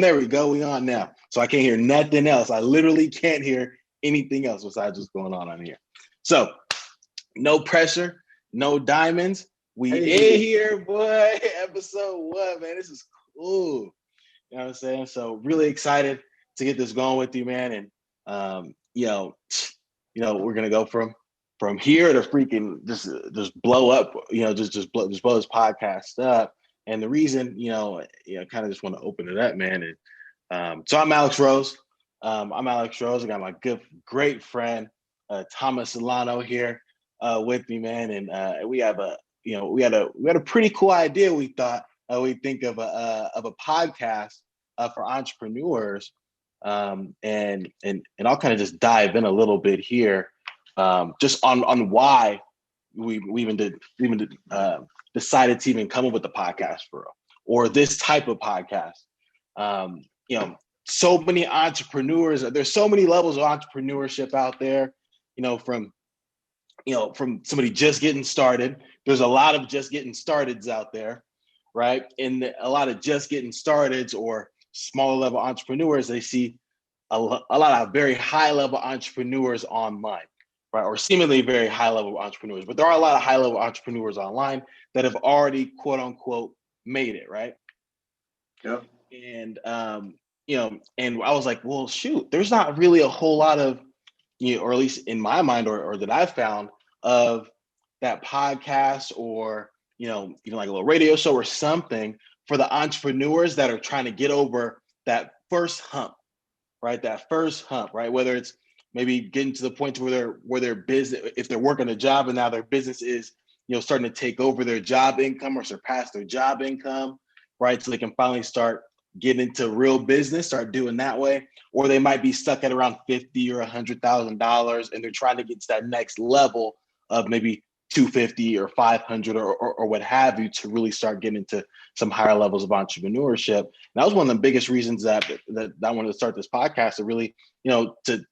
Boom, there we go. We on now. So I can't hear nothing else. I literally can't hear anything else besides what's going on here. So no pressure, no diamonds. We in here, boy. Episode 1, man. This is cool. You know what I'm saying? So really excited to get this going with you, man. And we're gonna go from here to freaking just blow up. Just blow this podcast up. And the reason, kind of just want to open it up, man. And so I'm Alex Rose. I got my great friend Thomas Solano here with me, man. And we had a pretty cool idea. We thought we think of a podcast for entrepreneurs, and I'll kind of just dive in a little bit here, just on why we even decided to even come up with the podcast or this type of podcast. So many entrepreneurs. There's so many levels of entrepreneurship out there. From somebody just getting started. There's a lot of just getting starteds out there, right? And a lot of just getting starteds or smaller level entrepreneurs, they see a lot of very high level entrepreneurs online, right? Or seemingly very high level entrepreneurs. But there are a lot of high level entrepreneurs online that have already, quote unquote, made it, right? Yep. And and I was like, well, shoot, there's not really a whole lot of, or at least in my mind, or that I've found of that podcast or, even like a little radio show or something for the entrepreneurs that are trying to get over that first hump, right? That first hump, right? Whether it's maybe getting to the point where their business, if they're working a job and now their business is, starting to take over their job income or surpass their job income, right? So they can finally start getting into real business, start doing that way. Or they might be stuck at around $50,000 or $100,000 and they're trying to get to that next level of maybe $250,000 or $500,000 or what have you to really start getting into some higher levels of entrepreneurship. And that was one of the biggest reasons that I wanted to start this podcast, to really, to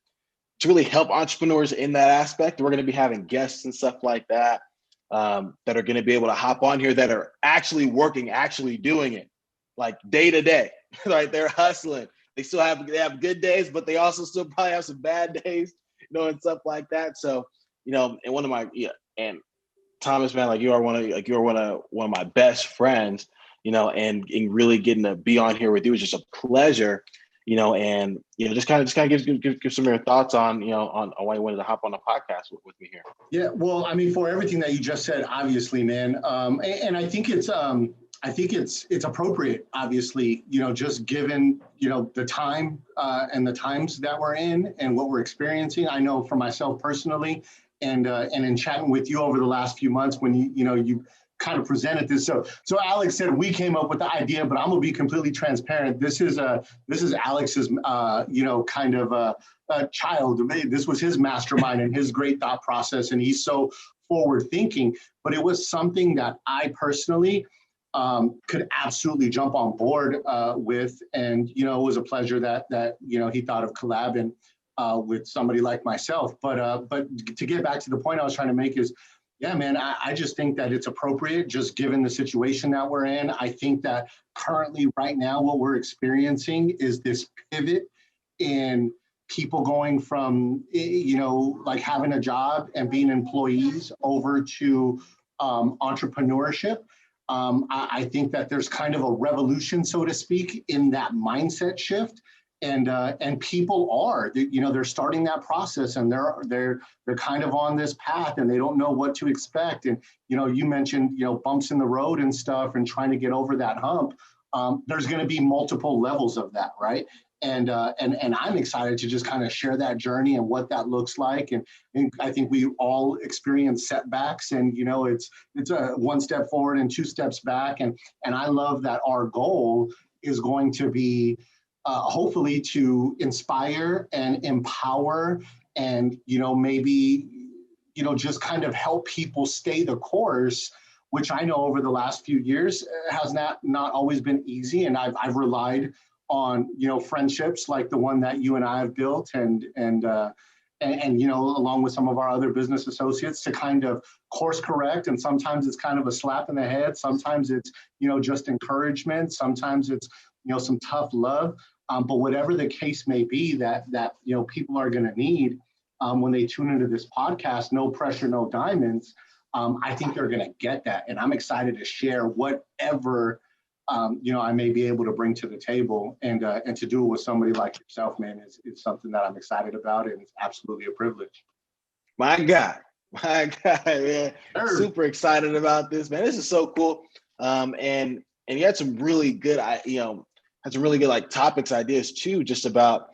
really help entrepreneurs in that aspect. We're going to be having guests and stuff like that that are going to be able to hop on here that are actually working, actually doing it like day to day, right? They're hustling. They have good days, but they also still probably have some bad days, and stuff like that. So, and one of my, and Thomas, man, like you are one of my best friends, and really getting to be on here with you is just a pleasure, and just kind of give some of your thoughts on why you wanted to hop on the podcast with me here. Yeah, well, I mean, for everything that you just said, obviously, man, and I think it's appropriate, obviously, just given, the time and the times that we're in and what we're experiencing. I know for myself personally, and in chatting with you over the last few months when you kind of presented this. So Alex said we came up with the idea, but I'm gonna be completely transparent. This is Alex's, kind of a child. This was his mastermind and his great thought process, and he's so forward thinking. But it was something that I personally could absolutely jump on board with, and it was a pleasure that he thought of collabing with somebody like myself. But to get back to the point I was trying to make is, yeah, man, I just think that it's appropriate, just given the situation that we're in. I think that currently, right now, what we're experiencing is this pivot in people going from, like having a job and being employees over to entrepreneurship. I think that there's kind of a revolution, so to speak, in that mindset shift. And people are, they're starting that process, and they're kind of on this path, and they don't know what to expect. And you mentioned bumps in the road and stuff, and trying to get over that hump. There's going to be multiple levels of that, right? And I'm excited to just kind of share that journey and what that looks like. And I think we all experience setbacks, and it's a one step forward and two steps back. And I love that our goal is going to be hopefully to inspire and empower and, maybe, just kind of help people stay the course, which I know over the last few years has not always been easy. And I've relied on, friendships like the one that you and I have built and along with some of our other business associates to kind of course correct. And sometimes it's kind of a slap in the head. Sometimes it's, just encouragement. Sometimes it's some tough love. But whatever the case may be that people are going to need when they tune into this podcast, no pressure, no diamonds. I think they're going to get that, and I'm excited to share whatever I may be able to bring to the table, and to do it with somebody like yourself, man, is something that I'm excited about, and it's absolutely a privilege. My God, man, super excited about this, man. This is so cool, and you had some really good, had some really good like topics, ideas too, just about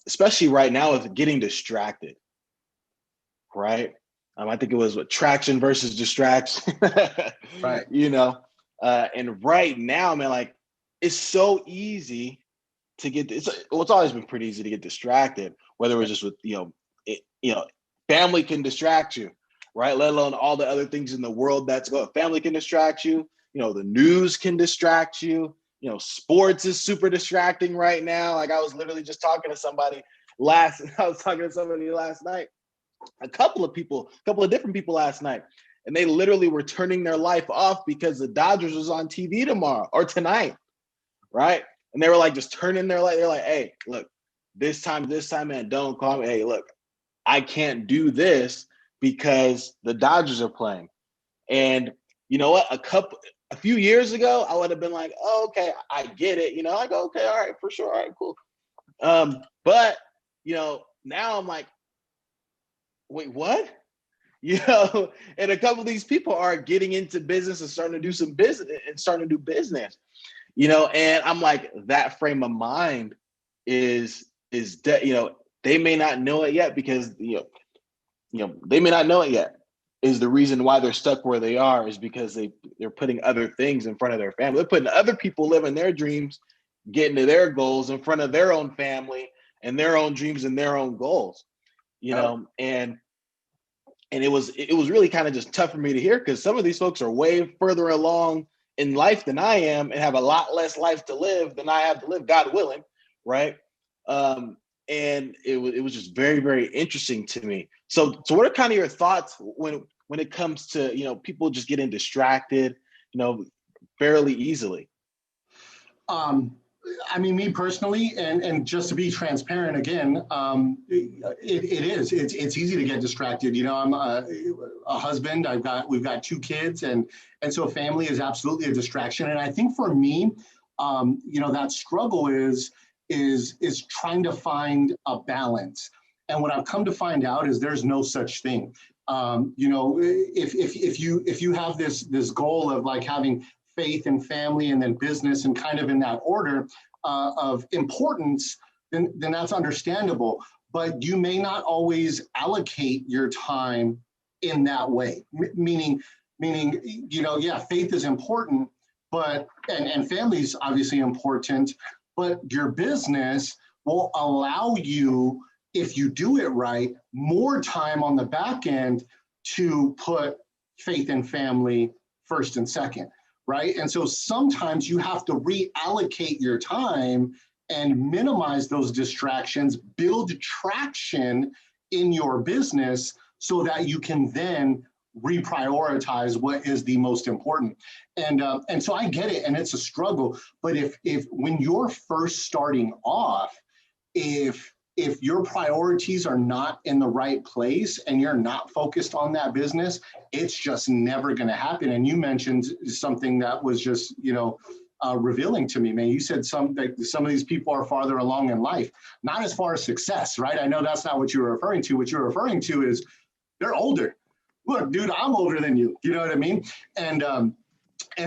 especially right now with getting distracted, right? I think it was traction versus distraction, right? And right now, man, like it's so easy to get. It's always been pretty easy to get distracted, whether it was just with family can distract you, right? Let alone all the other things in the world that's going. Family can distract you. The news can distract you. Sports is super distracting right now. Like I was literally just talking to somebody last night. A couple of different people last night, and they literally were turning their life off because the Dodgers was on TV tomorrow or tonight, right? And they were like just turning their light. They're like, hey, look, this time, man, don't call me. Hey, look, I can't do this because the Dodgers are playing. And you know what? A few years ago, I would have been like, oh, okay, I get it. I go, okay, all right, for sure, all right, cool. But now I'm like, wait, what? And a couple of these people are getting into business and starting to do some business and starting to do business, and I'm like, that frame of mind is they may not know it yet because, they may not know it yet is the reason why they're stuck where they are is because they're putting other things in front of their family. They're putting other people living their dreams, getting to their goals in front of their own family and their own dreams and their own goals. And it was really kind of just tough for me to hear because some of these folks are way further along in life than I am and have a lot less life to live than I have to live, God willing, right? And it was just very, very interesting to me. So what are kind of your thoughts when it comes to people just getting distracted, fairly easily? Me personally, and just to be transparent again, it's easy to get distracted. I'm a husband. We've got 2 kids, and so family is absolutely a distraction. And I think for me, that struggle is trying to find a balance. And what I've come to find out is there's no such thing. If you have this goal of like having faith and family and then business and kind of in that order of importance, then that's understandable. But you may not always allocate your time in that way. Meaning, faith is important, but and family is obviously important, but your business will allow you, if you do it right, more time on the back end to put faith and family first and second. Right. And so sometimes you have to reallocate your time and minimize those distractions, build traction in your business so that you can then reprioritize what is the most important. And so I get it. And it's a struggle. But if when you're first starting off, if your priorities are not in the right place and you're not focused on that business, it's just never going to happen. And you mentioned something that was just, revealing to me, man. You said some of these people are farther along in life, not as far as success, right? I know that's not what you're referring to. What you're referring to is they're older. Look, dude, I'm older than you. You know what I mean? And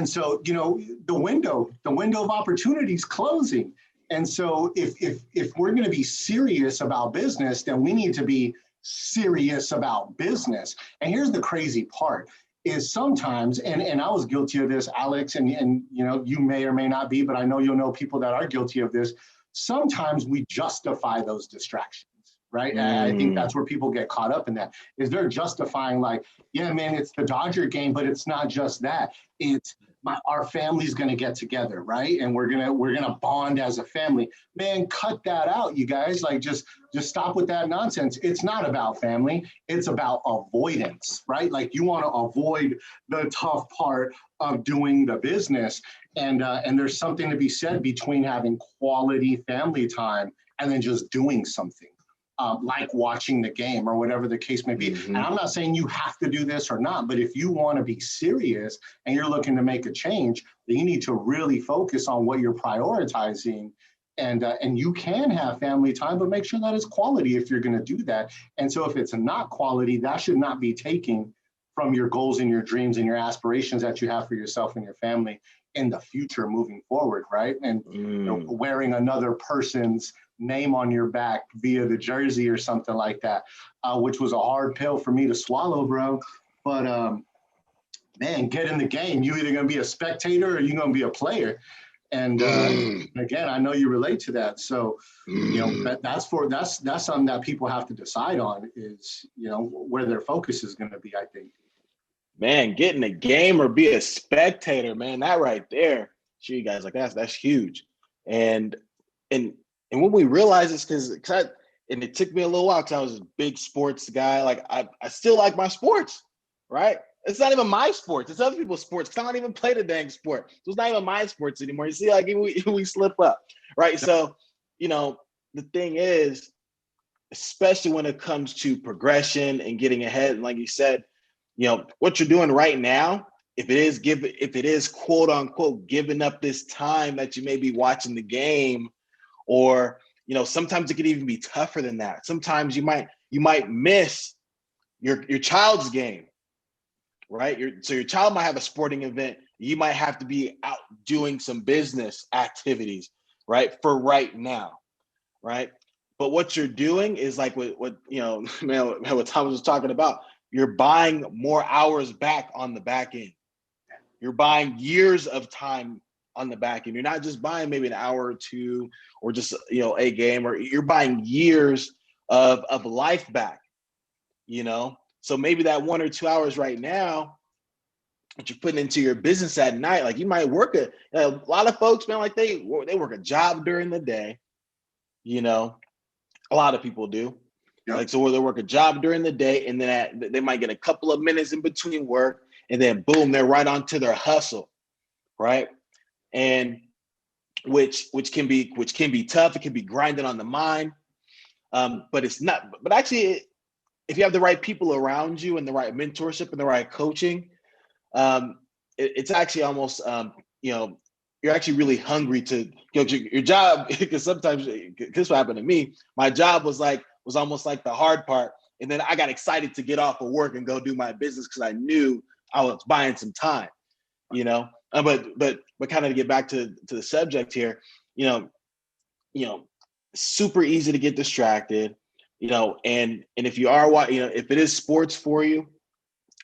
so, the window of opportunity is closing. And so if we're going to be serious about business, then we need to be serious about business. And here's the crazy part is sometimes, and I was guilty of this, Alex, and you may or may not be, but I know you'll know people that are guilty of this. Sometimes we justify those distractions, right? And I think that's where people get caught up in that, is they're justifying like, yeah, man, it's the Dodger game, but it's not just that. It's our family's going to get together, right? And we're gonna bond as a family. Man, cut that out, you guys. Like, just stop with that nonsense. It's not about family. It's about avoidance, right? Like, you want to avoid the tough part of doing the business. And there's something to be said between having quality family time and then just doing something. Like watching the game or whatever the case may be. Mm-hmm. And I'm not saying you have to do this or not, but if you want to be serious and you're looking to make a change, then you need to really focus on what you're prioritizing. And you can have family time, but make sure that it's quality if you're going to do that. And so if it's not quality, that should not be taking from your goals and your dreams and your aspirations that you have for yourself and your family in the future moving forward, right? And wearing another person's name on your back via the jersey or something like that, which was a hard pill for me to swallow, bro. But man, get in the game. You either gonna be a spectator or you're gonna be a player. And again, I know you relate to that. So that's something that people have to decide on, is where their focus is gonna be, I think. Man, get in the game or be a spectator, man. That right there, sure, you guys, like that's huge. And when we realized this, because it took me a little while, because I was a big sports guy. Like, I still like my sports, right? It's not even my sports. It's other people's sports, because I don't even play the dang sport. So it's not even my sports anymore. You see, like, we slip up, right? So, the thing is, especially when it comes to progression and getting ahead, and like you said, what you're doing right now, if it is quote unquote giving up this time that you may be watching the game, or sometimes it could even be tougher than that. Sometimes you might miss your child's game, right? So your child might have a sporting event. You might have to be out doing some business activities, right, for right now, right? But what you're doing is like what Thomas was talking about. You're buying more hours back on the back end. You're buying years of time on the back end. You're not just buying maybe an hour or two, or just a game, or you're buying years of life back. So maybe that 1 or 2 hours right now that you're putting into your business at night, like, you might work a lot of folks, man, like they work a job during the day. A lot of people do. Yep. Like, so they work a job during the day, and then they might get a couple of minutes in between work, and then boom, they're right onto their hustle, right? And which can be tough. It can be grinding on the mind, but it's not. But actually, if you have the right people around you and the right mentorship and the right coaching, it's actually almost you're actually really hungry to your job, because sometimes this happened to me. My job was almost like the hard part, and then I got excited to get off of work and go do my business, because I knew I was buying some time. But kind of to get back to the subject here, super easy to get distracted, and if you are if it is sports for you,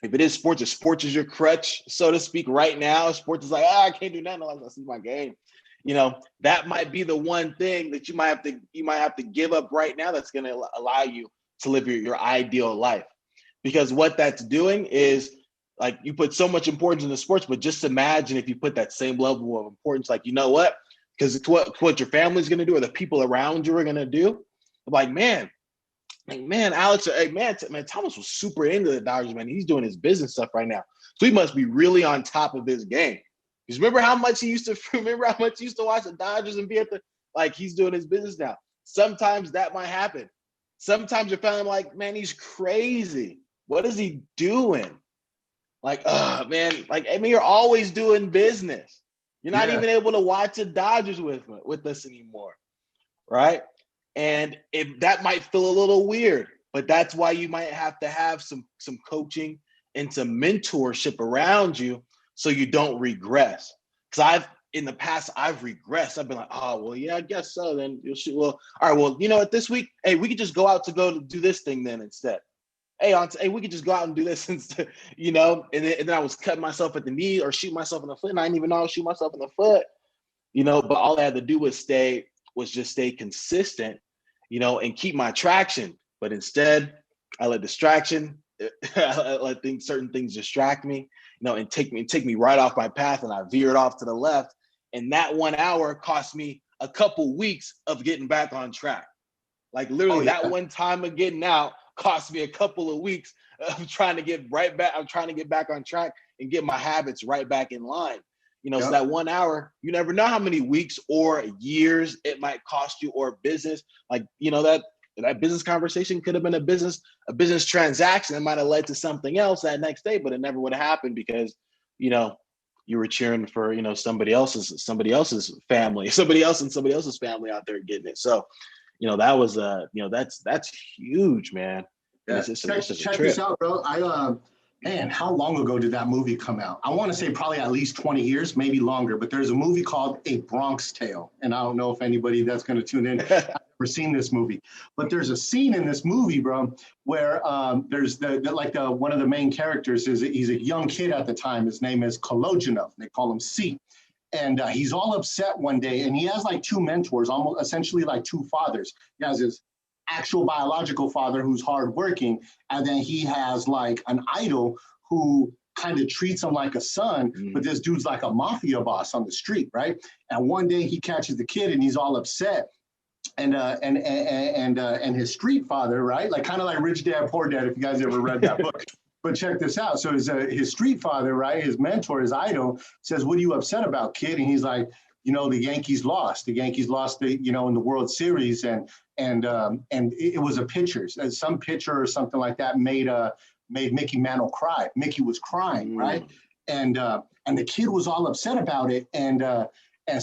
if sports is your crutch, so to speak, right now, sports is like, I can't do nothing unless I see my game. That might be the one thing that you might have to give up right now, that's going to allow you to live your ideal life. Because what that's doing is, like, you put so much importance in the sports, but just imagine if you put that same level of importance, like, what? Because it's what your family's going to do, or the people around you are going to do. I'm like, man, Alex, hey, man, Thomas was super into the Dodgers, man. He's doing his business stuff right now. So he must be really on top of his game. Because remember how much he used to watch the Dodgers and be he's doing his business now. Sometimes that might happen. Sometimes you're feeling like, man, he's crazy. What is he doing? Like, man, you're always doing business. You're not even able to watch the Dodgers with us anymore, right? And if that might feel a little weird, but that's why you might have to have some coaching and some mentorship around you, so you don't regress. Because in the past I've regressed. I've been like, oh, well, yeah, I guess so. Then you'll shoot. Well, all right, well, what, this week, hey, we could just go out to do this thing then instead. Hey, we could just go out and do this instead, and then I was cutting myself at the knee or shooting myself in the foot, and I didn't even know I was shooting myself in the foot, but all I had to do was just stay consistent, and keep my traction. But instead, I let distraction I let certain things distract me, and take me right off my path, and I veered off to the left. And that 1 hour cost me a couple weeks of getting back on track. Like literally that one time of getting out cost me a couple of weeks of trying to get right back. I'm trying to get back on track and get my habits right back in line. So that 1 hour, you never know how many weeks or years it might cost you, or business. Like, that business conversation could have been a business transaction that might have led to something else that next day, but it never would have happened because, you were cheering for, somebody else's family, somebody else's family out there getting it. So, that was that's huge, man. Yeah. Check this out, bro. Man, how long ago did that movie come out? I want to say probably at least 20 years, maybe longer, but there's a movie called A Bronx Tale. And I don't know if anybody that's going to tune in has ever seen this movie, but there's a scene in this movie, bro, where there's one of the main characters he's a young kid at the time. His name is Kologinov. They call him C. And he's all upset one day, and he has like two mentors, almost essentially like two fathers. He has his actual biological father who's hardworking, and then he has like an idol who kind of treats him like a son, but this dude's like a mafia boss on the street, right? And one day he catches the kid, and he's all upset, and his street father, right? Like kind of like Rich Dad Poor Dad, if you guys ever read that book. But check this out. So his street father, right, his mentor, his idol, says, "What are you upset about, kid?" And he's like, the Yankees lost. The Yankees lost in the World Series, and it was a pitcher. Some pitcher or something like that made Mickey Mantle cry. Mickey was crying, right? And the kid was all upset about it. And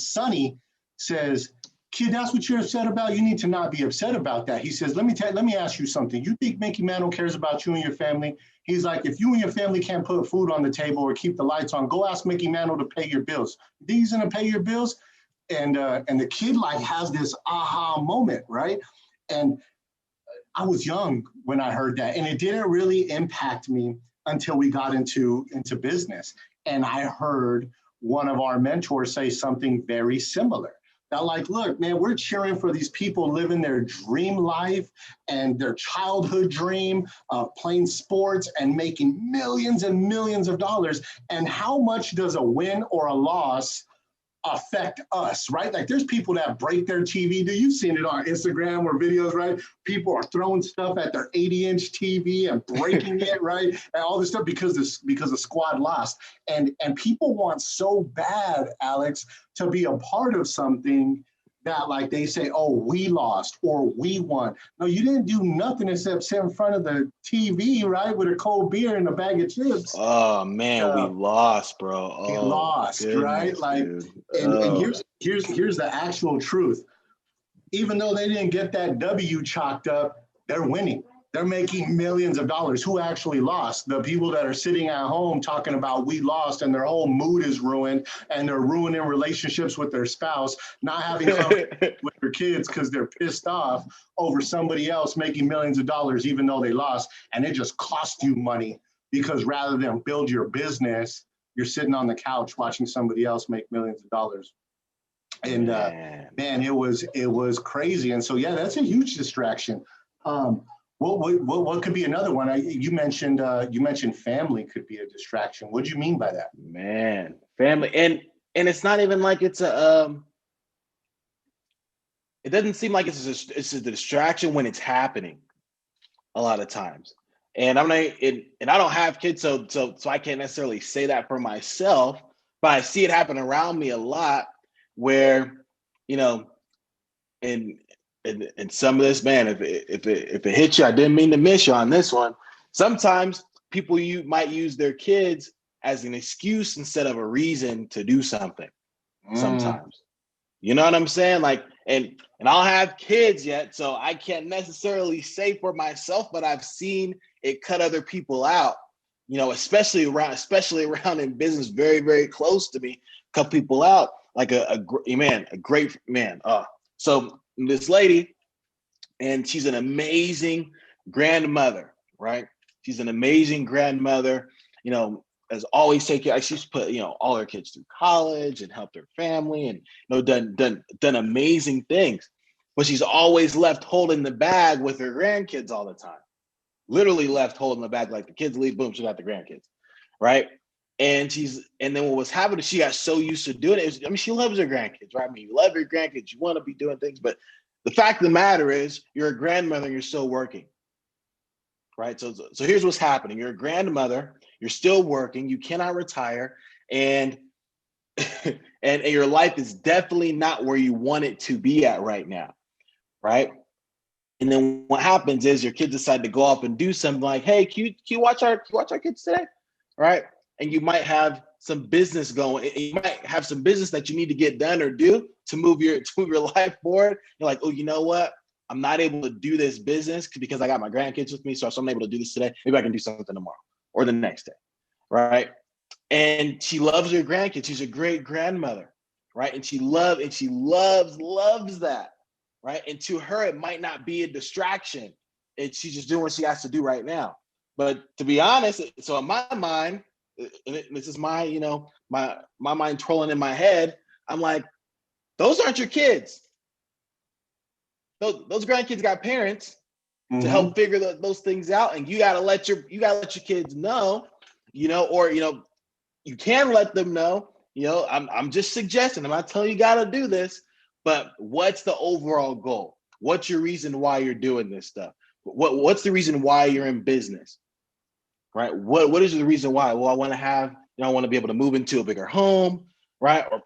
Sonny says, "Kid, that's what you're upset about? You need to not be upset about that." He says, let me ask you something. You think Mickey Mantle cares about you and your family? He's like, if you and your family can't put food on the table or keep the lights on, go ask Mickey Mantle to pay your bills. You think he's gonna pay your bills? And the kid like has this aha moment, right? And I was young when I heard that, and it didn't really impact me until we got into business. And I heard one of our mentors say something very similar. That like, look, man, we're cheering for these people living their dream life and their childhood dream of playing sports and making millions and millions of dollars. And how much does a win or a loss affect us, right? Like there's people that break their TV. You've seen it on Instagram or videos, right? People are throwing stuff at their 80-inch TV and breaking it, right? And all this stuff because the squad lost. And people want so bad, Alex, to be a part of something that like they say, oh, we lost or we won. No, you didn't do nothing except sit in front of the TV, right? With a cold beer and a bag of chips. Oh man, we lost, bro. We lost, goodness, right? Like, and here's the actual truth. Even though they didn't get that W chalked up, they're winning. They're making millions of dollars. Who actually lost? The people that are sitting at home talking about we lost and their whole mood is ruined and they're ruining relationships with their spouse, not having conversations with their kids because they're pissed off over somebody else making millions of dollars even though they lost. And it just cost you money because rather than build your business, you're sitting on the couch watching somebody else make millions of dollars. And man, it was crazy. And so, yeah, that's a huge distraction. What could be another one? You mentioned family could be a distraction. What do you mean by that? Man, family, and it's not even like it's a. It doesn't seem like it's a distraction when it's happening. A lot of times, and and I don't have kids, so I can't necessarily say that for myself. But I see it happen around me a lot, where and some of this, man, if it hits you, I didn't mean to miss you on this one. Sometimes people might use their kids as an excuse instead of a reason to do something. Sometimes, you know what I'm saying? Like, and I don't have kids yet, so I can't necessarily say for myself, but I've seen it cut other people out. Especially around in business, very, very close to me, cut people out. Like a great man. So this lady, and she's an amazing grandmother, right? She's an amazing grandmother, has always taken, she's put, all her kids through college and helped her family and, done amazing things. But she's always left holding the bag with her grandkids all the time. literally left holding the bag. Like the kids leave, boom, she got the grandkids, right? And then what was happening, she got so used to doing it. I mean, she loves her grandkids, right? I mean, you love your grandkids, you want to be doing things, but the fact of the matter is you're a grandmother and you're still working, right? So here's what's happening. You're a grandmother, you're still working, you cannot retire, and and your life is definitely not where you want it to be at right now, right? And then what happens is your kids decide to go off and do something like, hey, can you watch our kids today? Right? And you might have some business going. You might have some business that you need to get done or do to move your life forward. You're like, oh, you know what? I'm not able to do this business because I got my grandkids with me. So I'm able to do this today. Maybe I can do something tomorrow or the next day. Right? And she loves her grandkids. She's a great grandmother, right? And she loves that, right? And to her, it might not be a distraction. She's just doing what she has to do right now. But to be honest, so in my mind, and this is my, my mind trolling in my head, I'm like, those aren't your kids. Those grandkids got parents to help figure those things out, and you gotta let your kids know, or you can let them know, I'm just suggesting, I'm not telling you got to do this, but what's the overall goal? What's your reason why you're doing this stuff? What's the reason why you're in business, right? What is the reason why? Well, I want to be able to move into a bigger home, right? Or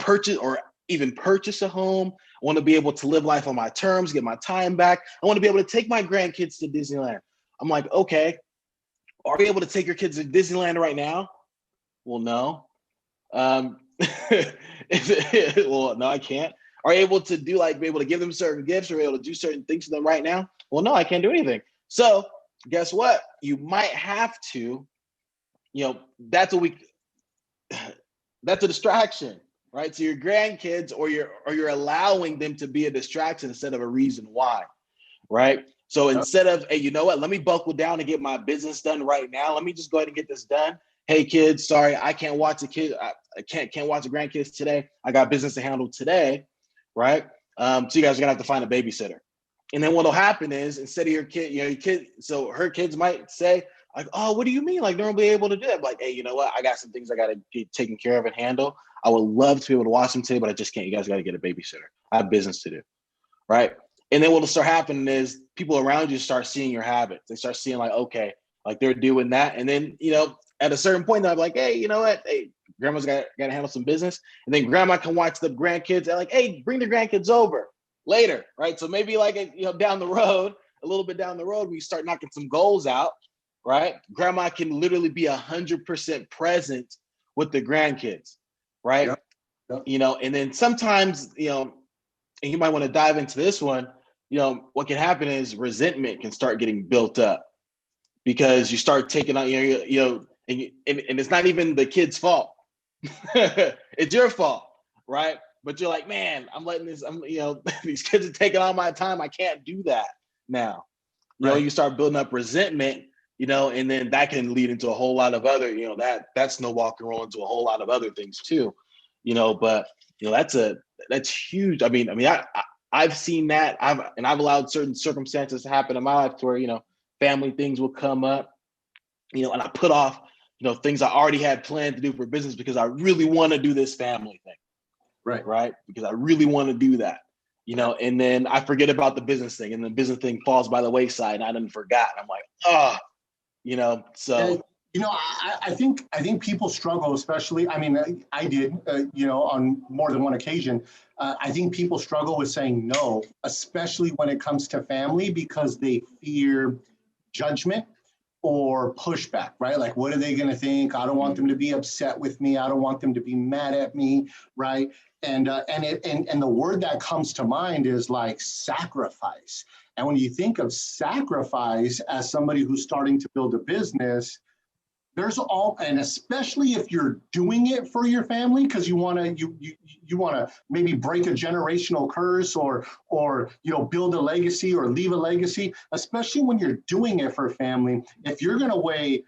even purchase a home. I want to be able to live life on my terms, get my time back. I want to be able to take my grandkids to Disneyland. I'm like, okay, are we able to take your kids to Disneyland right now? Well, no. Well, no, I can't. Are you able to be able to give them certain gifts or able to do certain things to them right now? Well, no, I can't do anything. So guess what? You might have to, that's a distraction, right? So your grandkids, or you're allowing them to be a distraction instead of a reason why, right? So instead of, hey, you know what? Let me buckle down and get my business done right now. Let me just go ahead and get this done. Hey, kids, sorry, I can't watch the kids. I can't watch the grandkids today. I got business to handle today, right? So you guys are gonna have to find a babysitter. And then what'll happen is, instead of your kid, so her kids might say, like, oh, what do you mean? Like, they're gonna be able to do that? Like, hey, you know what? I got some things I gotta get taken care of and handle. I would love to be able to watch them today, but I just can't. You guys gotta get a babysitter. I have business to do, right? And then what'll start happening is people around you start seeing your habits. They start seeing like, okay, like they're doing that. And then, at a certain point, they're like, hey, you know what? Hey, grandma's got to handle some business. And then grandma can watch the grandkids. They're like, hey, bring the grandkids over later, right? So maybe down the road, a little bit down the road, we start knocking some goals out, right? Grandma can literally be 100% present with the grandkids, right? Yep. And then sometimes, and you might want to dive into this one, what can happen is resentment can start getting built up because you start taking on, and it's not even the kid's fault. It's your fault, right? But you're like, man, I'm letting these kids are taking all my time. I can't do that now. You start building up resentment, and then that can lead into a whole lot of other, that snowball can roll into a whole lot of other things too, but that's huge. I mean, I've seen that. I've allowed certain circumstances to happen in my life to where, family things will come up, and I put off, things I already had planned to do for business because I really want to do this family thing. Right. Because I really want to do that, and then I forget about the business thing, and the business thing falls by the wayside and I didn't forgot. I'm like, so. I think people struggle, especially, I did, on more than one occasion. I think people struggle with saying no, especially when it comes to family, because they fear judgment or pushback, right? Like, what are they going to think? I don't want them to be upset with me. I don't want them to be mad at me, right? And the word that comes to mind is like sacrifice. And when you think of sacrifice as somebody who's starting to build a business, and especially if you're doing it for your family because you want to maybe break a generational curse or build a legacy or leave a legacy, especially when you're doing it for family. If you're going to weigh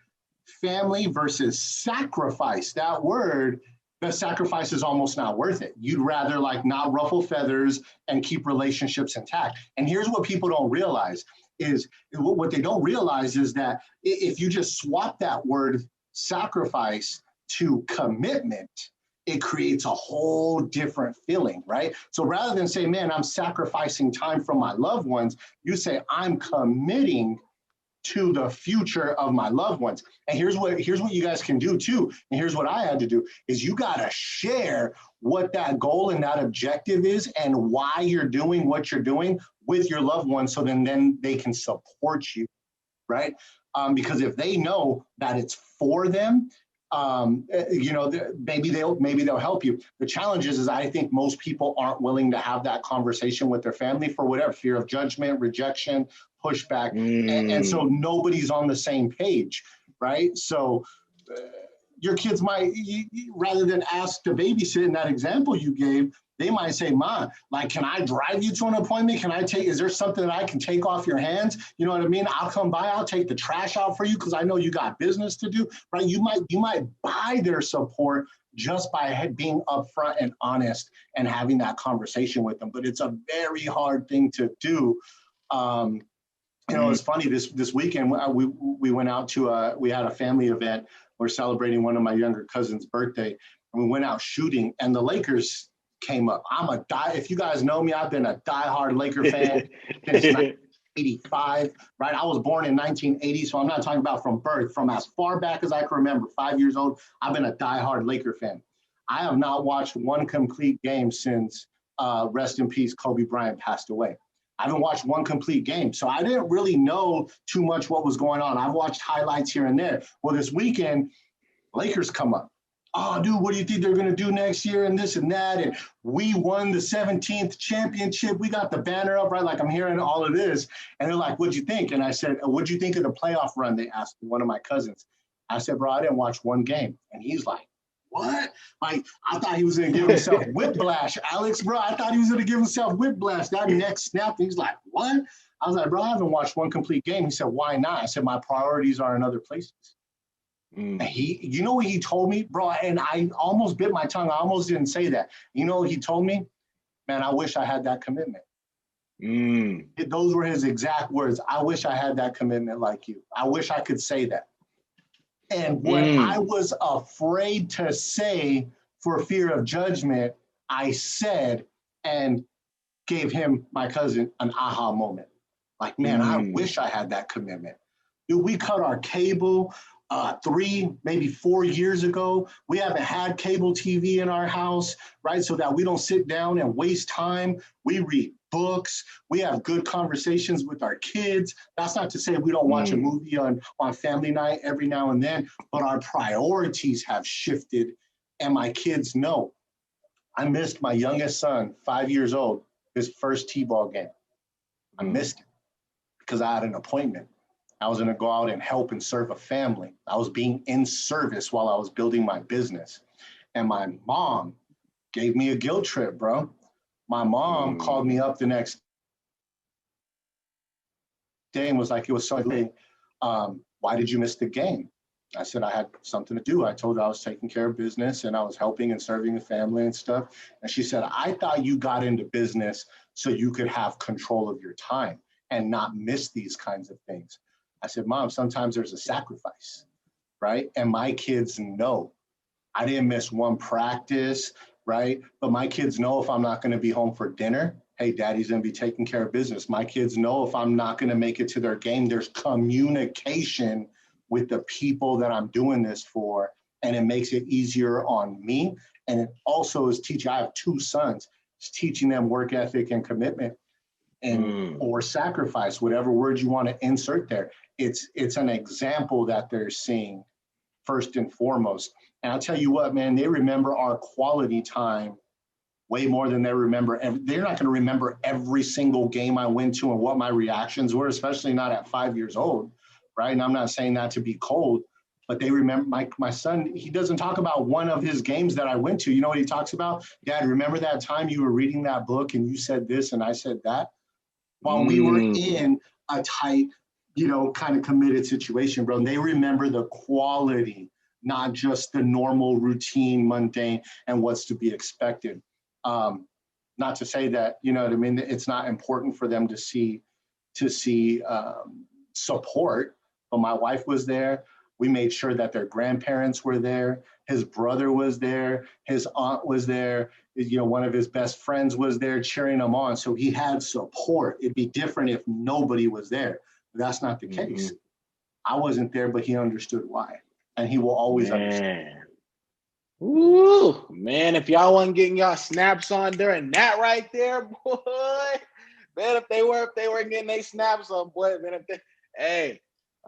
family versus sacrifice, that word, the sacrifice is almost not worth it. You'd rather not ruffle feathers and keep relationships intact. And here's what people don't realize is what they don't realize is that if you just swap that word sacrifice to commitment, it creates a whole different feeling, right? So rather than say, man, I'm sacrificing time from my loved ones, you say, I'm committing to the future of my loved ones. And here's what you guys can do too. And here's what I had to do is you got to share what that goal and that objective is and why you're doing what you're doing with your loved ones. So then they can support you, right? Because if they know that it's for them, maybe they'll help you. The challenge is I think most people aren't willing to have that conversation with their family for whatever, fear of judgment, rejection, pushback. And so nobody's on the same page, right? So your kids might, rather than ask to babysit in that example you gave, they might say, Mom, like, can I drive you to an appointment? Is there something that I can take off your hands? You know what I mean? I'll come by, I'll take the trash out for you because I know you got business to do, right? You might buy their support just by being upfront and honest and having that conversation with them. But it's a very hard thing to do. It's funny, this weekend, we went out to, we had a family event. We're celebrating one of my younger cousin's birthday. And we went out shooting and the Lakers came up. If you guys know me, I've been a diehard Laker fan since 1985, right? I was born in 1980, so I'm not talking about from birth. From as far back as I can remember, 5 years old, I've been a diehard Laker fan. I have not watched one complete game since, rest in peace, Kobe Bryant passed away. I haven't watched one complete game, so I didn't really know too much what was going on. I've watched highlights here and there. Well, this weekend, Lakers come up. Oh, dude, what do you think they're going to do next year and this and that? And we won the 17th championship. We got the banner up, right? Like I'm hearing all of this. And they're like, what'd you think? And I said, what'd you think of the playoff run? They asked one of my cousins. I said, bro, I didn't watch one game. And he's like, what? Like, I thought he was going to give himself whiplash. Alex, bro, I thought he was going to give himself whiplash. That next snap, he's like, what? I was like, bro, I haven't watched one complete game. He said, why not? I said, my priorities are in other places. And you know what he told me, bro? And I almost bit my tongue. I almost didn't say that. You know what he told me? Man, I wish I had that commitment. Those were his exact words. I wish I had that commitment like you. I wish I could say that. And what I was afraid to say for fear of judgment, I said and gave him, my cousin, an aha moment. Like, man, I wish I had that commitment. Dude, we cut our cable 3, maybe 4 years ago. We haven't had cable TV in our house, right? So that we don't sit down and waste time. We read books. We have good conversations with our kids. That's not to say we don't watch a movie on family night every now and then, but our priorities have shifted. And my kids know. I missed my youngest son, 5 years old, his first T-ball game. I missed it because I had an appointment. I was going to go out and help and serve a family. I was being in service while I was building my business. And my mom gave me a guilt trip, bro. My mom called me up the next day and was like, it was so late. Why did you miss the game? I said, I had something to do. I told her I was taking care of business and I was helping and serving the family and stuff. And she said, I thought you got into business so you could have control of your time and not miss these kinds of things. I said, Mom, sometimes there's a sacrifice, right? And my kids know. I didn't miss one practice, right? But my kids know if I'm not going to be home for dinner, hey, Daddy's going to be taking care of business. My kids know if I'm not going to make it to their game, there's communication with the people that I'm doing this for, and it makes it easier on me. And it also is teaching, I have 2 sons, it's teaching them work ethic and commitment and or sacrifice, whatever word you want to insert there. It's an example that they're seeing first and foremost. And I'll tell you what, man, they remember our quality time way more than they remember. And they're not going to remember every single game I went to and what my reactions were, especially not at 5 years old, right? And I'm not saying that to be cold, but they remember. My son, he doesn't talk about one of his games that I went to. You know what he talks about? Dad, remember that time you were reading that book and you said this and I said that? While we were in a tight, kind of committed situation, bro. And they remember the quality, not just the normal, routine, mundane, and what's to be expected. Not to say that, you know what I mean, it's not important for them to see to see support, but my wife was there. We made sure that their grandparents were there. His brother was there. His aunt was there. You know, one of his best friends was there cheering him on. So he had support. It'd be different if nobody was there. But that's not the case. I wasn't there, but he understood why. And he will always understand. Ooh, man, if y'all wasn't getting y'all snaps on during that right there, boy. Man, if they were getting their snaps on, boy, man,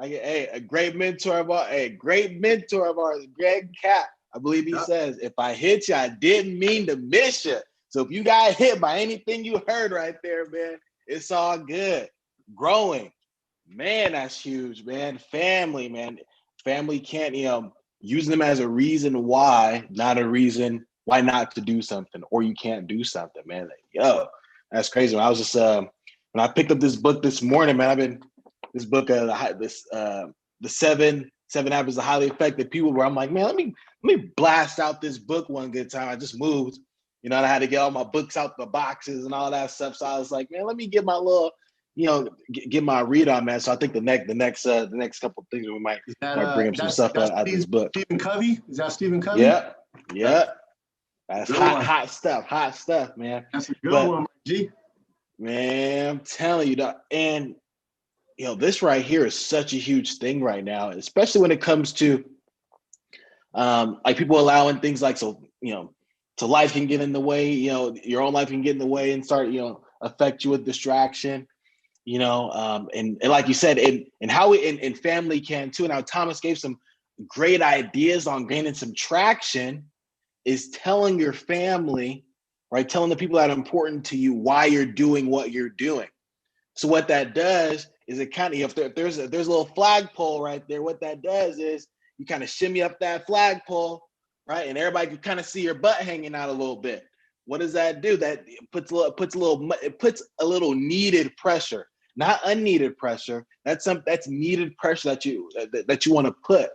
a great mentor of ours, Greg Cap. I believe he says, if I hit you, I didn't mean to miss you. So if you got hit by anything you heard right there, man, it's all good. Growing. Man, that's huge, man. Family, man. Family can't, use them as a reason why, not a reason why not to do something, or you can't do something, man. Like, that's crazy. I was just when I picked up this book this morning, man, this book the seven habits of highly effective people, where I'm like, man, let me blast out this book one good time. I just moved, and I had to get all my books out the boxes and all that stuff. So I was like, man, let me get my little, get my read on, man. So I think the next couple of things we might bring up some stuff out of this book. Stephen Covey? Is that Stephen Covey? Yeah. That's hot stuff, man. That's a good one, G. Man, I'm telling you that. And this right here is such a huge thing right now, especially when it comes to like people allowing things like, so life can get in the way, your own life can get in the way and start, affect you with distraction. And like you said, and how and family can too. Now Thomas gave some great ideas on gaining some traction, is telling your family, right? Telling the people that are important to you why you're doing what you're doing. So what that does is it kind of, if there's a little flagpole right there, what that does is you kind of shimmy up that flagpole, right? And everybody can kind of see your butt hanging out a little bit. What does that do? That puts a little needed pressure. Not unneeded pressure. That's needed pressure that you want to put,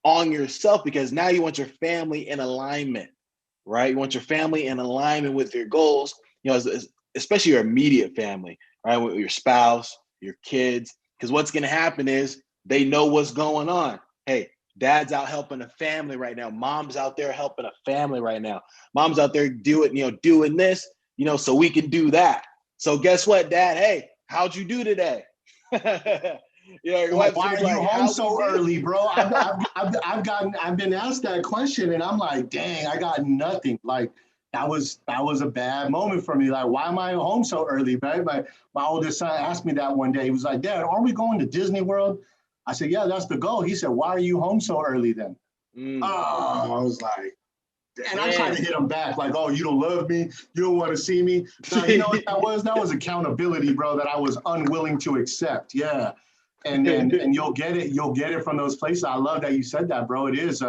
on yourself, because now you want your family in alignment, right? You want your family in alignment with your goals, especially your immediate family, right? With your spouse, your kids, because what's going to happen is they know what's going on. Hey, dad's out helping a family right now. Mom's out there helping a family right now. Mom's out there doing this, so we can do that. So guess what, Dad? Hey, how'd you do today? Why are you home so early, bro? I've been asked that question, and I'm like, dang, I got nothing. Like that was a bad moment for me. Like, why am I home so early, right? My oldest son asked me that one day. He was like, Dad, aren't we going to Disney World? I said, yeah, that's the goal. He said, why are you home so early then? Oh, I was like. And I tried to hit him back, like, oh, you don't love me? You don't want to see me? Now, you know what that was? That was accountability, bro, that I was unwilling to accept. Yeah. And you'll get it from those places. I love that you said that, bro. It is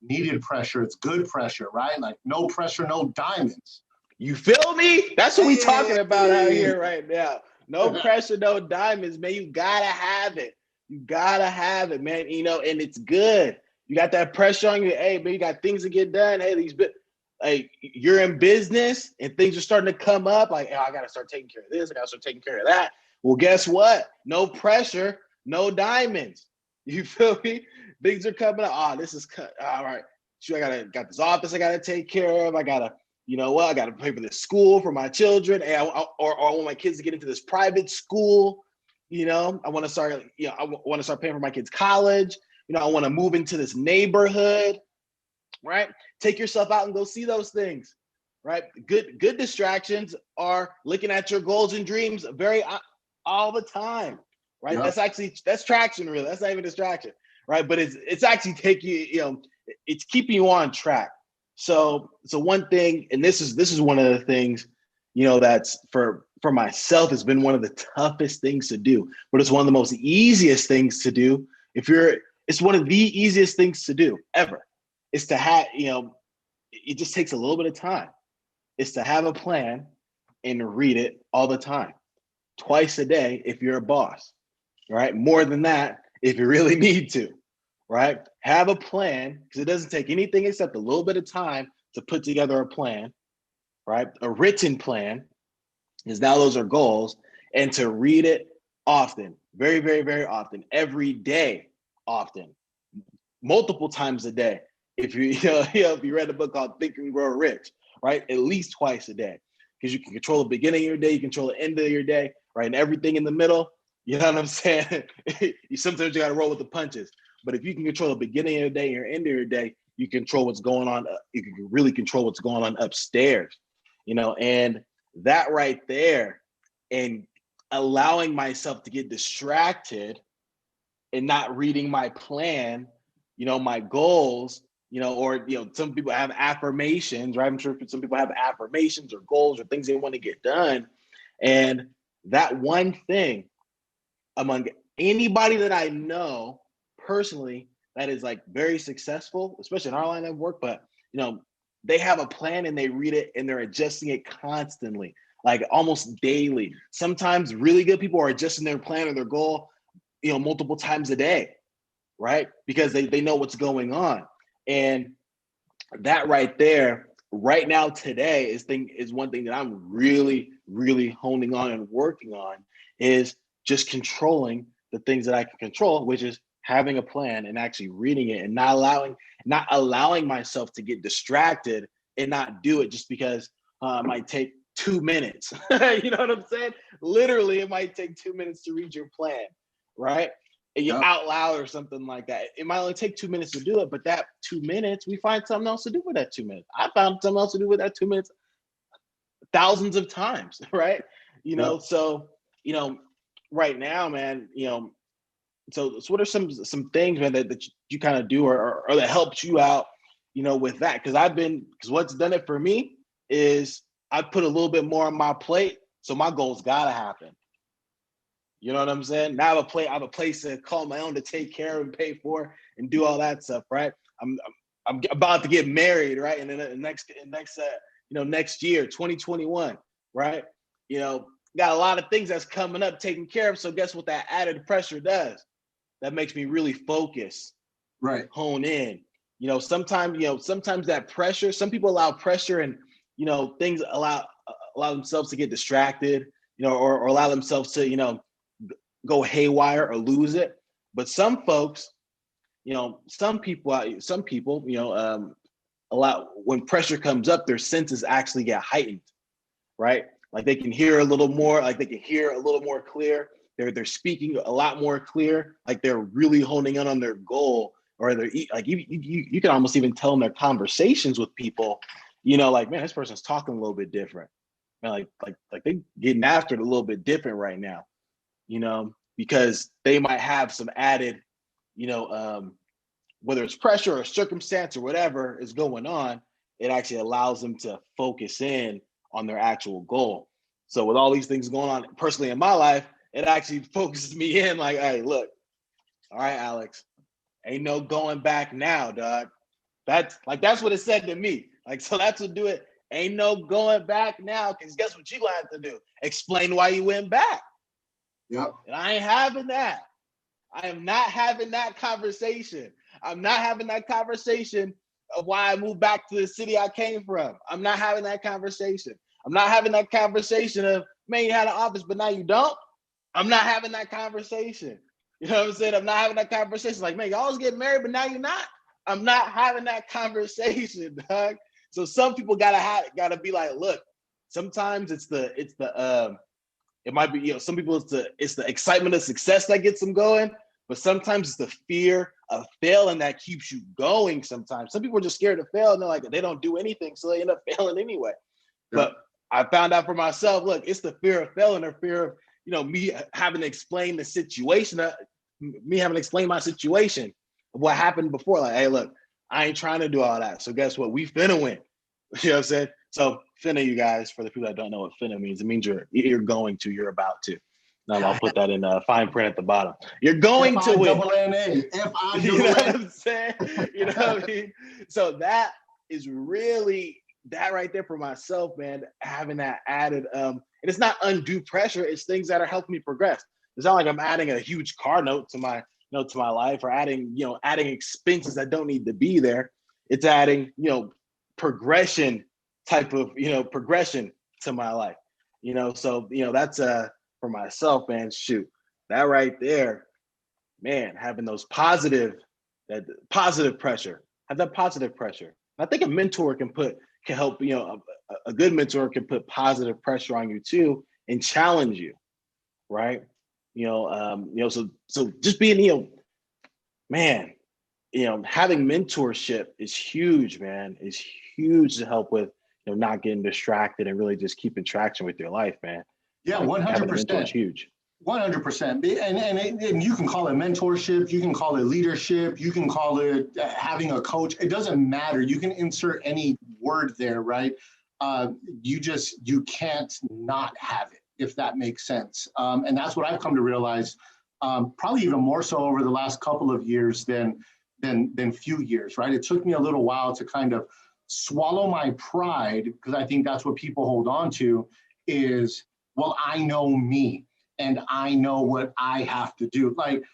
needed pressure. It's good pressure, right? Like no pressure, no diamonds. You feel me? That's what we talking about out here right now. No pressure, no diamonds, man. You gotta have it. You gotta have it, man. And it's good. You got that pressure on you. Hey, man, you got things to get done. Hey, you're in business and things are starting to come up. Like, I got to start taking care of this. I got to start taking care of that. Well, guess what? No pressure, no diamonds. You feel me? Things are coming up. This is all right. Sure, I got this office I got to take care of. I got to, I got to pay for this school for my children. Hey, or I want my kids to get into this private school. I want to start, I want to start paying for my kids' college. I want to move into this neighborhood, right? Take yourself out and go see those things, right? Good distractions are looking at your goals and dreams all the time, right? Yep. That's traction, really. That's not even distraction, right? But it's actually it's keeping you on track. So one thing, and this is one of the things, that's for myself has been one of the toughest things to do, but it's one of the most easiest things to do. It's one of the easiest things to do ever. Is to have, it just takes a little bit of time. It's to have a plan and read it all the time, twice a day if you're a boss, right? More than that if you really need to, right? Have a plan, because it doesn't take anything except a little bit of time to put together a plan, right? A written plan, because now those are goals. and to read it often, very, very, very often, every day, often, multiple times a day. If if you read a book called Think and Grow Rich, right, at least twice a day, because you can control the beginning of your day, you control the end of your day, right, and everything in the middle. You know what I'm saying? Sometimes you got to roll with the punches. But if you can control the beginning of your day and your end of your day, you control what's going on. You can really control what's going on upstairs, and that right there, and allowing myself to get distracted and not reading my plan, my goals, or, some people have affirmations, right? I'm sure some people have affirmations or goals or things they want to get done. And that one thing among anybody that I know personally that is like very successful, especially in our line of work, but they have a plan and they read it and they're adjusting it constantly, like almost daily. Sometimes really good people are adjusting their plan or their goal, multiple times a day, right? Because they know what's going on. And that right there, right now, today is one thing that I'm really, really honing on and working on, is just controlling the things that I can control, which is having a plan and actually reading it and not allowing myself to get distracted and not do it just because it might take 2 minutes. You know what I'm saying? Literally, it might take 2 minutes to read your plan, right? Yep. Out loud or something like that. It might only take 2 minutes to do it, but that 2 minutes, we find something else to do with that 2 minutes. I found something else to do with that 2 minutes thousands of times, right? Yep. So, right now, man, so what are some things, man, that you kind of do or that helps you out, with that? Because what's done it for me is I put a little bit more on my plate, so my goals gotta happen. You know what I'm saying? Now I have a place to call my own, to take care of and pay for and do all that stuff, right? I'm about to get married, right? And then next year, 2021, right? Got a lot of things that's coming up, taken care of. So guess what that added pressure does? That makes me really focus, right, hone in. Sometimes that pressure, some people allow pressure and, things allow themselves to get distracted, or allow themselves to, go haywire or lose it. But some folks, some people, allow, when pressure comes up, their senses actually get heightened, right? Like they can hear a little more, like they can hear a little more clear. They're speaking a lot more clear, like they're really honing in on their goal, or they're like you can almost even tell in their conversations with people, like, man, this person's talking a little bit different. Man, like they getting after it a little bit different right now, because they might have some added, whether it's pressure or circumstance or whatever is going on, it actually allows them to focus in on their actual goal. So with all these things going on personally in my life, it actually focuses me in like, hey, look, all right, Alex, ain't no going back now, dog. That's what it said to me. Like, so that's what do it. Ain't no going back now, because guess what you gonna have to do? Explain why you went back. Yep. And I ain't having that. I am not having that conversation. I'm not having that conversation of why I moved back to the city I came from. I'm not having that conversation. I'm not having that conversation of, man, you had an office, but now you don't. I'm not having that conversation. You know what I'm saying? I'm not having that conversation. Like, man, y'all was getting married, but now you're not. I'm not having that conversation, dog. So some people gotta be like, look, sometimes it might be, some people it's the excitement of success that gets them going, but sometimes it's the fear of failing that keeps you going. Sometimes some people are just scared to fail, and they're like, they don't do anything, so they end up failing anyway. Yeah. But I found out for myself, look, it's the fear of failing, or fear of, me having to explain the situation, me having to explain my situation of what happened before. Like, hey, look, I ain't trying to do all that. So guess what? We finna win. You know what I'm saying? So Fina, you guys, for the people that don't know what Fina means, it means you're about to. Now I'll put that in fine print at the bottom. You're going to win. F-I-double-N-A. You know what I'm saying? You know what I mean? So that is really that right there for myself, man, having that added, and it's not undue pressure. It's things that are helping me progress. It's not like I'm adding a huge car note to my, to my life, or adding expenses that don't need to be there. It's adding, progression type of, progression to my life, so, that's for myself, man, shoot, that right there, man, having that positive pressure, have that positive pressure. I think a mentor can help, a good mentor can put positive pressure on you too and challenge you, right? So just being, man, having mentorship is huge, man. Is huge to help with, not getting distracted and really just keeping traction with your life, man. Yeah, Like having a mentor is 100%. huge. 100%. And you can call it mentorship, you can call it leadership, you can call it having a coach. It doesn't matter. You can insert any word there, right? You can't not have it, if that makes sense. And that's what I've come to realize, probably even more so over the last couple of years than few years, right? It took me a little while to kind of swallow my pride, because I think that's what people hold on to is, well, I know me and I know what I have to do. Like,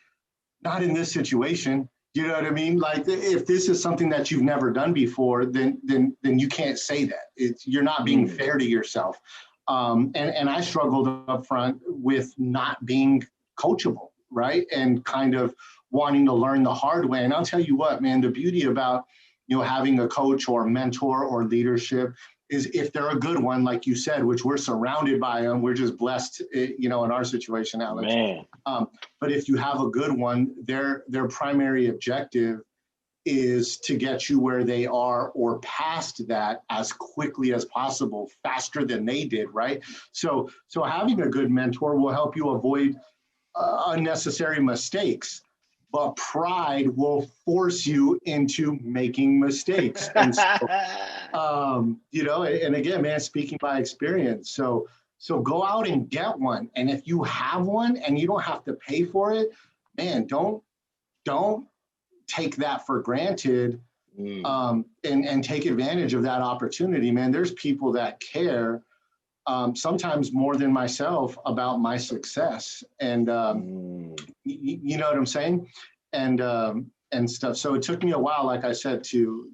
not in this situation. You know what I mean? Like, if this is something that you've never done before, then you can't say that. You're not being fair to yourself. And I struggled up front with not being coachable, right? And kind of wanting to learn the hard way. And I'll tell you what, man, the beauty about having a coach or mentor or leadership is, if they're a good one, like you said, which we're surrounded by them, we're just blessed, in our situation, Alex. Man. But if you have a good one, their primary objective is to get you where they are or past that as quickly as possible, faster than they did, right? So having a good mentor will help you avoid unnecessary mistakes. But pride will force you into making mistakes. And so, and again, man, speaking by experience. So go out and get one. And if you have one and you don't have to pay for it, man, don't take that for granted, and take advantage of that opportunity, man. There's people that care, sometimes more than myself, about my success. And you know what I'm saying? And stuff. So it took me a while, like I said, to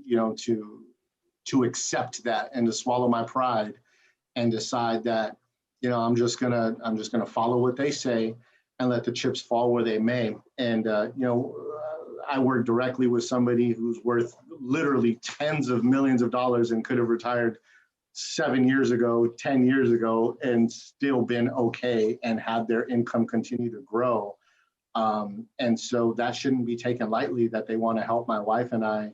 accept that and to swallow my pride and decide that, I'm just gonna follow what they say and let the chips fall where they may. And I work directly with somebody who's worth literally tens of millions of dollars and could have retired 7 years ago, 10 years ago, and still been okay and had their income continue to grow. And so that shouldn't be taken lightly, that they want to help my wife and I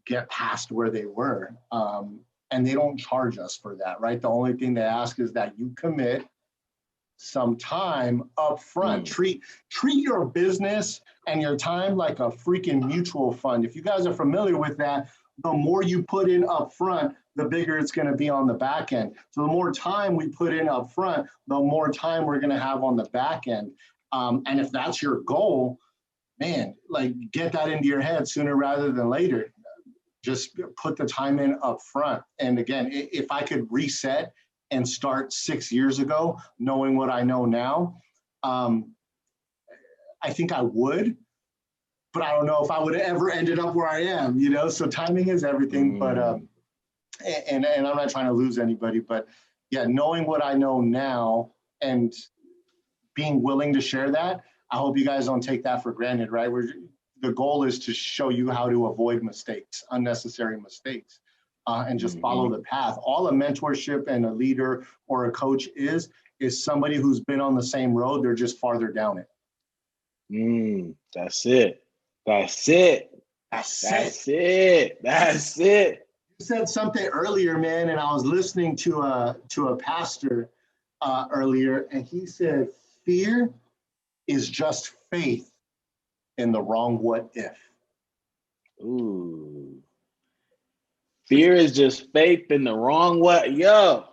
get past where they were. And they don't charge us for that, right? The only thing they ask is that you commit some time up front. Treat your business and your time like a freaking mutual fund. If you guys are familiar with that, the more you put in up front, the bigger it's going to be on the back end. So the more time we put in up front, the more time we're going to have on the back end. And if that's your goal, man, like, get that into your head sooner rather than later. Just put the time in up front. And again, if I could reset and start 6 years ago, knowing what I know now, I think I would, but I don't know if I would have ever ended up where I am, so timing is everything. But, and I'm not trying to lose anybody, but yeah, knowing what I know now and being willing to share that, I hope you guys don't take that for granted, right? The goal is to show you how to avoid mistakes, unnecessary mistakes, and just follow the path. All a mentorship and a leader or a coach is somebody who's been on the same road. They're just farther down it. That's it. That's it. That's it. That's it. You said something earlier, man, and I was listening to a pastor earlier, and he said, fear is just faith in the wrong what if. Ooh. Fear is just faith in the wrong what? Yo.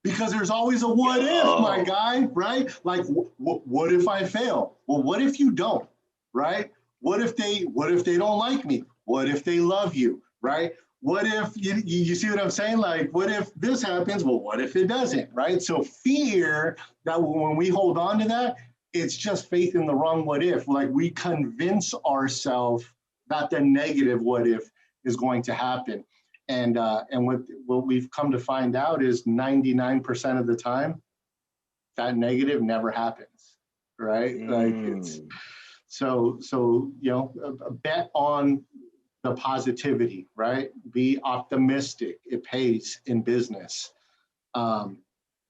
Because there's always a what if, my guy, right? Like, what if I fail? Well, what if you don't, right? What if they don't like me? What if they love you, right? What if, you see what I'm saying? Like, what if this happens? Well, what if it doesn't, right? So fear, that when we hold on to that, it's just faith in the wrong what if. Like, we convince ourselves that the negative what if is going to happen. And what we've come to find out is 99% of the time, that negative never happens, right? Like it's so bet on the positivity, right? Be optimistic. It pays in business.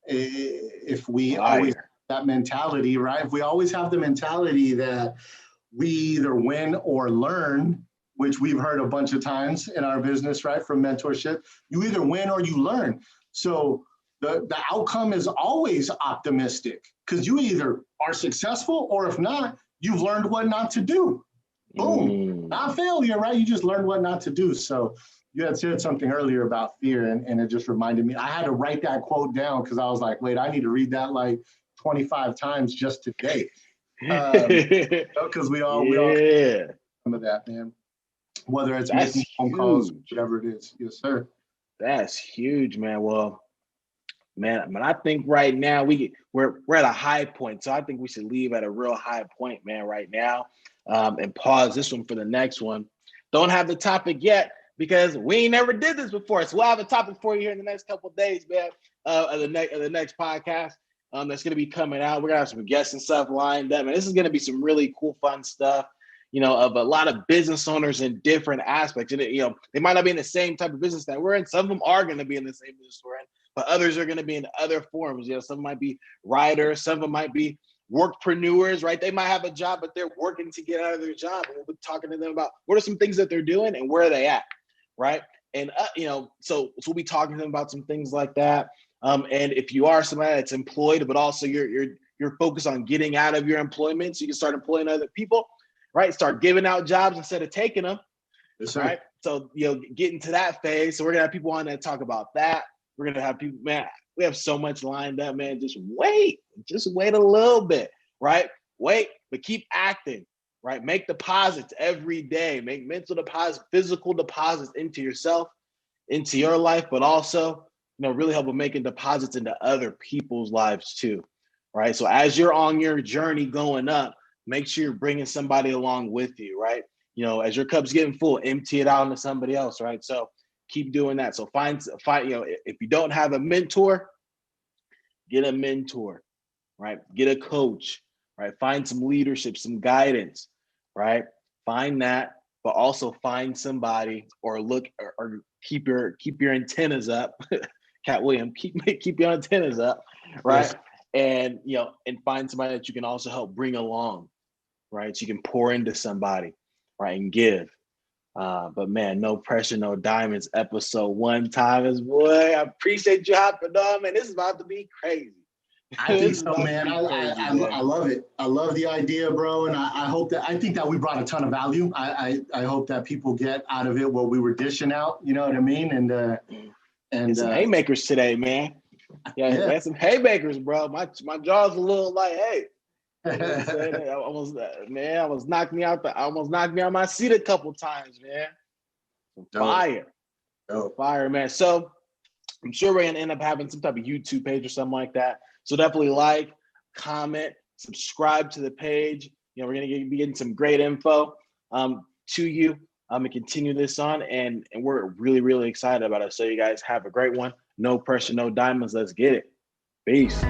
If we always have that mentality, right? If we always have the mentality that we either win or learn, which we've heard a bunch of times in our business, right? From mentorship, you either win or you learn. So the outcome is always optimistic because you either are successful or if not, you've learned what not to do. Boom, not failure, right? You just learned what not to do. So you had said something earlier about fear and it just reminded me, I had to write that quote down because I was like, wait, I need to read that like 25 times just today. Because we all some of that, man. Whether it's making phone calls, whatever it is. Yes, sir. That's huge, man. Well, man, I think right now we're at a high point. So I think we should leave at a real high point, man, right now. And pause this one for the next one. Don't have the topic yet because we ain't never did this before. So we'll have a topic for you here in the next couple of days, man, of the next podcast. That's going to be coming out. We're going to have some guests and stuff lined up. And this is going to be some really cool, fun stuff, of a lot of business owners in different aspects. And, they might not be in the same type of business that we're in. Some of them are going to be in the same business we're in, but others are going to be in other forms. Some might be writers. Some of them might be work-preneurs, right? They might have a job, but they're working to get out of their job. And we'll be talking to them about what are some things that they're doing and where are they at, right? And, so we'll be talking to them about some things like that. And if you are somebody that's employed, but also you're focused on getting out of your employment, so you can start employing other people, right? Start giving out jobs instead of taking them, right? So, getting to that phase. So we're gonna have people on that talk about that. We're gonna have people, man. We have so much lined up, man. Just wait a little bit, right? Wait, but keep acting, right? Make deposits every day. Make mental deposits, physical deposits into yourself, into your life, but also, really help with making deposits into other people's lives too, right? So as you're on your journey going up, make sure you're bringing somebody along with you, right? As your cup's getting full, empty it out into somebody else, right? So keep doing that. So find, if you don't have a mentor, get a mentor, right? Get a coach, right? Find some leadership, some guidance, right? Find that, but also find somebody or keep your antennas up. Cat William, keep your antennas up, right? Yes. And find somebody that you can also help bring along, right? So you can pour into somebody, right? And give. But man, no pressure, no diamonds. Episode 1, Thomas. Boy, I appreciate you hopping on, man. This is about to be crazy. I think so, man. I love it. I love the idea, bro. And I think that we brought a ton of value. I hope that people get out of it what we were dishing out. You know what I mean? And some haymakers today, man. Yeah. Some haymakers, bro. My jaw's a little like, hey. I almost knocked me out my seat a couple times, man. Fire, man. So I'm sure we're gonna end up having some type of YouTube page or something like that. So definitely like, comment, subscribe to the page. We're gonna be getting some great info to you. And continue this on, and we're really, really excited about it. So you guys have a great one. No pressure, no diamonds. Let's get it. Peace.